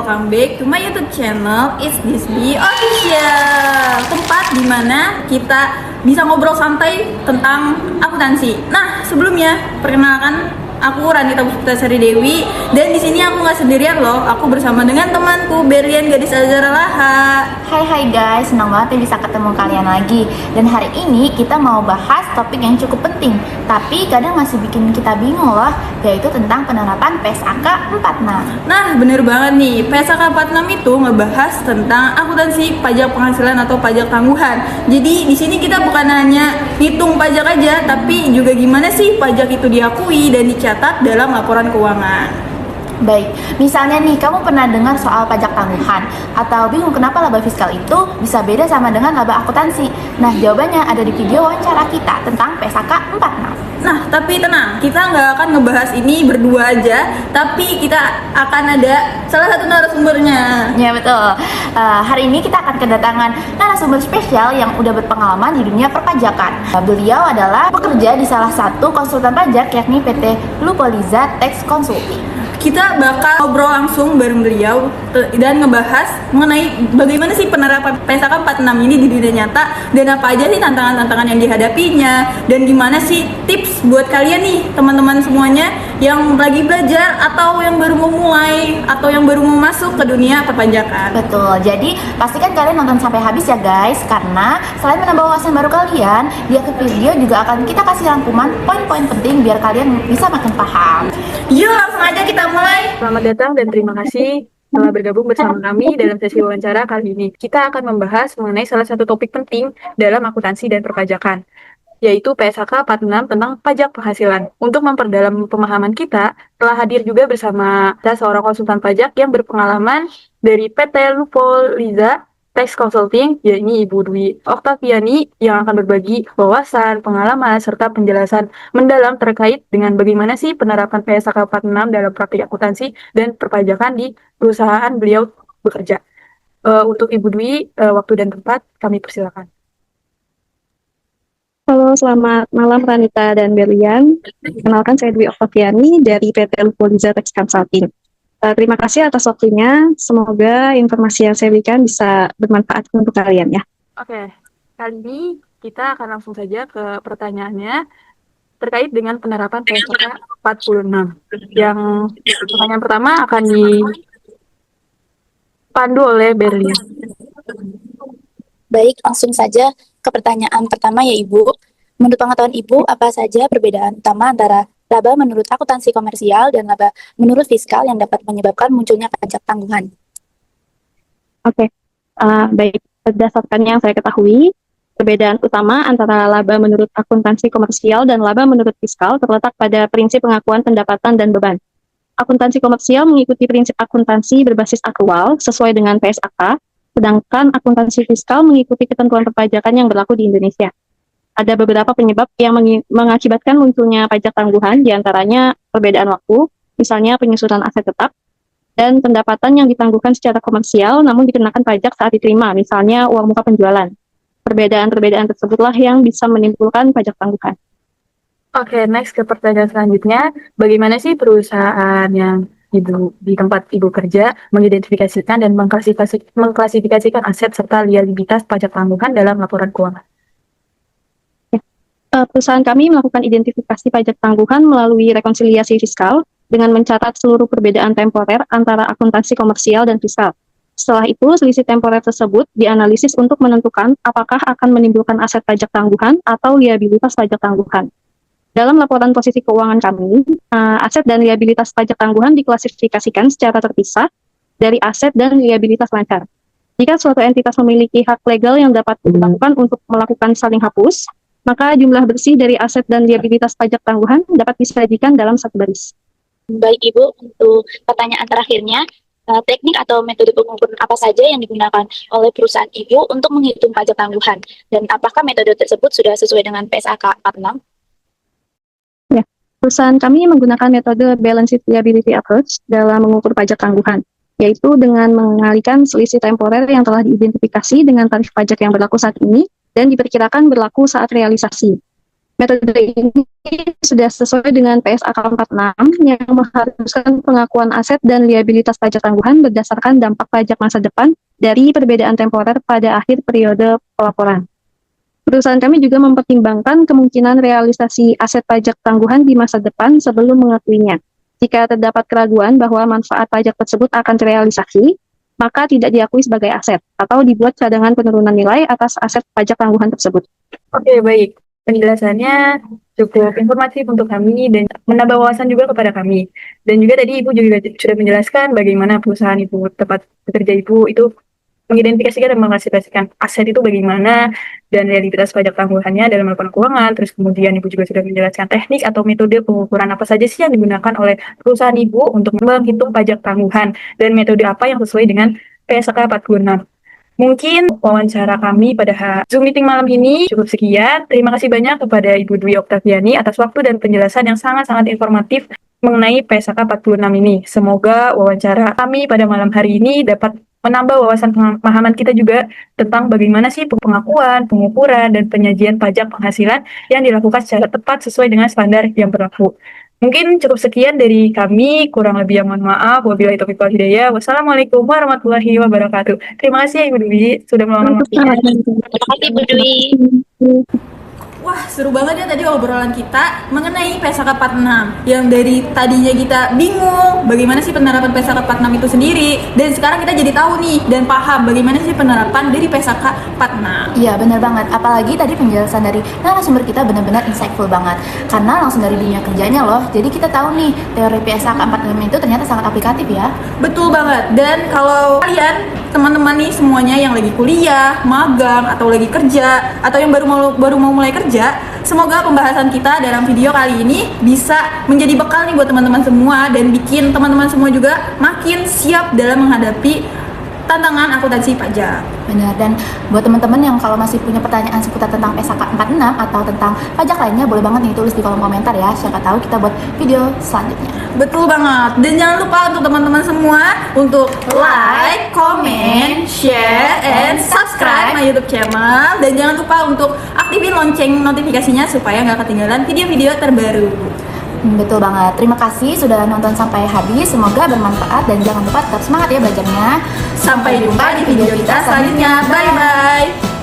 welcome back to my YouTube channel It's This Be Official. Tempat dimana kita bisa ngobrol santai tentang akuntansi. Nah, sebelumnya perkenalkan, aku Ranita Puspitasari Dewi, dan di sini aku nggak sendirian loh. Aku bersama dengan temanku Berlian Gadis Azhar Laha. Hai guys, senang banget ya bisa ketemu kalian lagi. Dan hari ini kita mau bahas topik yang cukup penting, tapi kadang masih bikin kita bingung loh, yaitu tentang penerapan PSAK 46. Nah, bener banget nih. PSAK 46 itu ngebahas tentang akuntansi pajak penghasilan atau pajak tangguhan. Jadi di sini kita bukan hanya hitung pajak aja, tapi juga gimana sih pajak itu diakui dan dicatat dalam laporan keuangan. Baik, misalnya nih kamu pernah dengar soal pajak tangguhan atau bingung kenapa laba fiskal itu bisa beda sama dengan laba akuntansi. Nah, jawabannya ada di video wawancara kita tentang PSAK 46. Nah, tapi tenang, kita nggak akan ngebahas ini berdua aja, tapi kita akan ada salah satu narasumbernya. Ya betul, hari ini kita akan kedatangan narasumber spesial yang udah berpengalaman di dunia perpajakan. Beliau adalah pekerja di salah satu konsultan pajak, yakni PT Lupoliza Tax Consulting. Kita bakal ngobrol langsung bareng beliau dan ngebahas mengenai bagaimana sih penerapan PSAK 46 ini di dunia nyata, dan apa aja sih tantangan-tantangan yang dihadapinya, dan gimana sih tips buat kalian nih teman-teman semuanya yang lagi belajar atau yang baru mau mulai atau yang baru mau masuk ke dunia perpajakan. Betul, jadi pastikan kalian nonton sampai habis ya guys, karena selain menambah wawasan baru kalian, di akhir video juga akan kita kasih rangkuman poin-poin penting biar kalian bisa makin paham. Yuk langsung aja kita mulai. Selamat datang dan terima kasih telah bergabung bersama kami dalam sesi wawancara kali ini. Kita akan membahas mengenai salah satu topik penting dalam akuntansi dan perpajakan, yaitu PSAK 46 tentang pajak penghasilan. Untuk memperdalam pemahaman kita, telah hadir juga bersama kita seorang konsultan pajak yang berpengalaman dari PT Lupoliza Tax Consulting, yakni Ibu Dwi Oktaviani, yang akan berbagi wawasan, pengalaman, serta penjelasan mendalam terkait dengan bagaimana sih penerapan PSAK 46 dalam praktik akuntansi dan perpajakan di perusahaan beliau bekerja. Untuk Ibu Dwi, waktu dan tempat kami persilakan. Halo, selamat malam Ranita dan Berlian. Kenalkan, saya Dwi Oktaviani dari PT Lupoliza Tax Consulting. Terima kasih atas waktunya. Semoga informasi yang saya berikan bisa bermanfaat untuk kalian ya. Oke, kali ini kita akan langsung saja ke pertanyaannya terkait dengan penerapan PSAK 46. Yang pertanyaan pertama akan dipandu oleh Berlian. Baik, langsung saja ke pertanyaan pertama ya Ibu. Menurut pengetahuan Ibu, apa saja perbedaan utama antara laba menurut akuntansi komersial dan laba menurut fiskal yang dapat menyebabkan munculnya pajak tangguhan? Oke, baik. Berdasarkan yang saya ketahui, perbedaan utama antara laba menurut akuntansi komersial dan laba menurut fiskal terletak pada prinsip pengakuan pendapatan dan beban. Akuntansi komersial mengikuti prinsip akuntansi berbasis akrual sesuai dengan PSAK, sedangkan akuntansi fiskal mengikuti ketentuan perpajakan yang berlaku di Indonesia. Ada beberapa penyebab yang mengakibatkan munculnya pajak tangguhan, diantaranya perbedaan waktu, misalnya penyusunan aset tetap, dan pendapatan yang ditangguhkan secara komersial namun dikenakan pajak saat diterima, misalnya uang muka penjualan. Perbedaan-perbedaan tersebutlah yang bisa menimbulkan pajak tangguhan. Oke, next ke pertanyaan selanjutnya. Bagaimana sih perusahaan yang di tempat Ibu kerja mengidentifikasikan dan mengklasifikasikan aset serta liabilitas pajak tangguhan dalam laporan keuangan? Perusahaan kami melakukan identifikasi pajak tangguhan melalui rekonsiliasi fiskal dengan mencatat seluruh perbedaan temporer antara akuntansi komersial dan fiskal. Setelah itu, selisih temporer tersebut dianalisis untuk menentukan apakah akan menimbulkan aset pajak tangguhan atau liabilitas pajak tangguhan. Dalam laporan posisi keuangan kami, aset dan liabilitas pajak tangguhan diklasifikasikan secara terpisah dari aset dan liabilitas lancar. Jika suatu entitas memiliki hak legal yang dapat dilakukan untuk melakukan saling hapus, maka jumlah bersih dari aset dan liabilitas pajak tangguhan dapat disajikan dalam satu baris. Baik Ibu, untuk pertanyaan terakhirnya, teknik atau metode pengukuran apa saja yang digunakan oleh perusahaan Ibu untuk menghitung pajak tangguhan? Dan apakah metode tersebut sudah sesuai dengan PSAK 46? Ya, perusahaan kami menggunakan metode Balanced Liability Approach dalam mengukur pajak tangguhan, yaitu dengan mengalihkan selisih temporer yang telah diidentifikasi dengan tarif pajak yang berlaku saat ini dan diperkirakan berlaku saat realisasi. Metode ini sudah sesuai dengan PSAK 46 yang mengharuskan pengakuan aset dan liabilitas pajak tangguhan berdasarkan dampak pajak masa depan dari perbedaan temporer pada akhir periode pelaporan. Perusahaan kami juga mempertimbangkan kemungkinan realisasi aset pajak tangguhan di masa depan sebelum mengakuinya. Jika terdapat keraguan bahwa manfaat pajak tersebut akan terrealisasi, maka tidak diakui sebagai aset atau dibuat cadangan penurunan nilai atas aset pajak tangguhan tersebut. Oke, baik. Penjelasannya cukup informatif untuk kami dan menambah wawasan juga kepada kami. Dan juga tadi Ibu juga sudah menjelaskan bagaimana perusahaan Ibu, tempat bekerja Ibu itu mengidentifikasikan dan mengklasifikasikan aset itu bagaimana dan realitas pajak tangguhannya dalam laporan keuangan. Terus kemudian Ibu juga sudah menjelaskan teknik atau metode pengukuran apa saja sih yang digunakan oleh perusahaan Ibu untuk menghitung pajak tangguhan dan metode apa yang sesuai dengan PSAK 46. Mungkin wawancara kami pada Zoom meeting malam ini cukup sekian. Terima kasih banyak kepada Ibu Dwi Oktaviani atas waktu dan penjelasan yang sangat-sangat informatif mengenai PSAK 46 ini. Semoga wawancara kami pada malam hari ini dapat menambah wawasan pemahaman kita juga tentang bagaimana sih pengakuan, pengukuran, dan penyajian pajak penghasilan yang dilakukan secara tepat sesuai dengan standar yang berlaku. Mungkin cukup sekian dari kami, kurang lebih yang mohon maaf. Wabillahi taufiq wal hidayah. Wassalamualaikum warahmatullahi wabarakatuh. Terima kasih ya Ibu Dwi sudah meluangkan waktunya. Terima kasih Bu Dwi. Wah, seru banget ya tadi obrolan kita mengenai PSAK 46 yang dari tadinya kita bingung bagaimana sih penerapan PSAK 46 itu sendiri, dan sekarang kita jadi tahu nih dan paham bagaimana sih penerapan dari PSAK 46. Iya benar banget, apalagi tadi penjelasan dari narasumber kita benar-benar insightful banget karena langsung dari dunia kerjanya loh. Jadi kita tahu nih teori PSAK 46 itu ternyata sangat aplikatif ya. Betul banget. Dan kalau kalian teman-teman nih semuanya yang lagi kuliah, magang, atau lagi kerja, atau yang baru mau mulai kerja, semoga pembahasan kita dalam video kali ini bisa menjadi bekal nih buat teman-teman semua dan bikin teman-teman semua juga makin siap dalam menghadapi tantangan akuntansi pajak. Benar, dan buat teman-teman yang kalau masih punya pertanyaan seputar tentang PSAK 46 atau tentang pajak lainnya, boleh banget nih tulis di kolom komentar ya. Siapa tahu kita buat video selanjutnya. Betul banget. Dan jangan lupa untuk teman-teman semua untuk like, comment, share, and subscribe my YouTube channel. Dan jangan lupa untuk aktifin lonceng notifikasinya supaya nggak ketinggalan video-video terbaru. Betul banget. Terima kasih sudah nonton sampai habis. Semoga bermanfaat dan jangan lupa tetap semangat ya belajarnya. Sampai jumpa di video kita selanjutnya. Bye-bye.